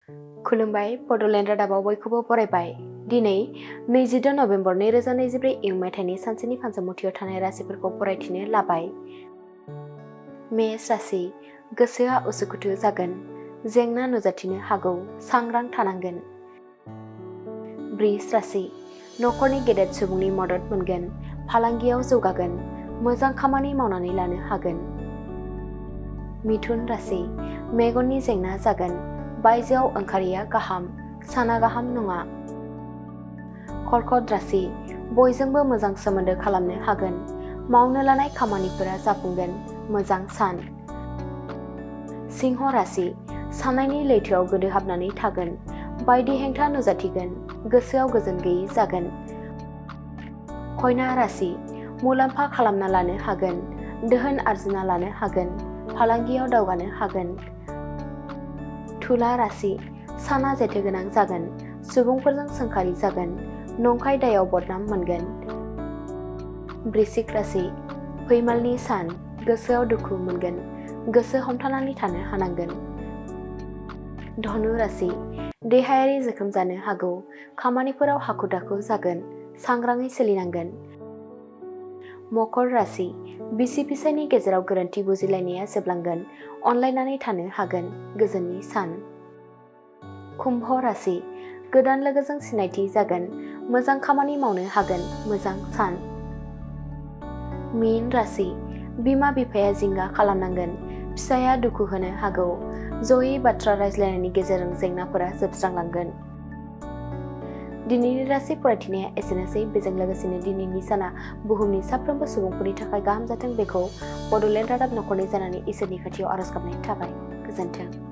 खुलुमबाय बड'लेण्ड रादाबाव बयखौबो बरायबाय। दिनै 26 नभेम्बर 2024 इं मायथाइनि सानसेनि फानजामुथियाव थानाय राशिफोरखौ फरायथिनो लाबाय। मेष राशि, गोसोआ उसुखुथु जागोन, जेंना नुजाथिनो हागौ, सांग्रां थानांगोन। वृष राशि, नखरनि गेदेर सुबुंनि मदद मोनगोन, फालांगियाव जौगागोन, मोजां खामानि मावनानै लानो हागोन। मिथुन राशि, मेगननि जेंना जागोन, बायजोआव ओंखारिया गाहाम, साना गाहाम नङा। कर्कट राशि, बयजोंबो मोजां सोमोन्दो खालामनो हागोन, मावनो लानाय खामानिफोरा जाफुंगोन, मोजां सान। सिंह राशि, साननायनि लैथोआव गोदोहाबनानै थागोन, बायदि हेंथा नुजाथिगोन, गोसोआव गोजोन गैयै जागोन। कन्या राशि, मुलाम्फा खालामना लानो हागोन, दोहोन आरजिना लानो हागोन, फालांगियाव दावगानो हागोन। तुला राशि, साना जेथोगोनां जागोन, सुबुंफोरजों सोंखारि जागोन, नंखाय दायाव बदनाम मोनगोन। वृश्चिक राशि, फैमालनि सान, गोसोआव दुखु मोनगोन, गोसो हमथानानै थानो हानांगोन। धनु राशि, देहायारि जोखोम जानो हागौ, खामानिफोराव हाखु दाखु जागोन, सांग्राङै सोलिनांगोन। मकर राशि, बिसि फिसायनि गेजेराव गोरोन्थि बुजिलायनाया जोबलांगोन, अनलायनानै थानो हागोन, गोजोननि सान। कुम्भ राशि, गोदान लोगोजों सिनायथि जागोन, मोजां खामानि मावनो हागोन, मोजां सान। मीन राशि, बिमा बिफाया जिंगा खालामनांगोन, फिसाया दुखु होनो हागौ, जयै बाथ्रा रायज्लायनायनि गेजेरजों जेंनाफोरा जोबस्रांलांगोन। दिनैनि राशि फरायथिनाया एसेनोसै। बेजों लोगोसेनो दिनैनि साना बुहुमनि साफ्रोमबो सुबुंफोरनि थाखाय गाहाम जाथों बेखौ बड'लेण्ड रादाब नखरनि जानानै इसोरनि खाथियाव आरज गाबनाय थाबाय। गोजोन्थों।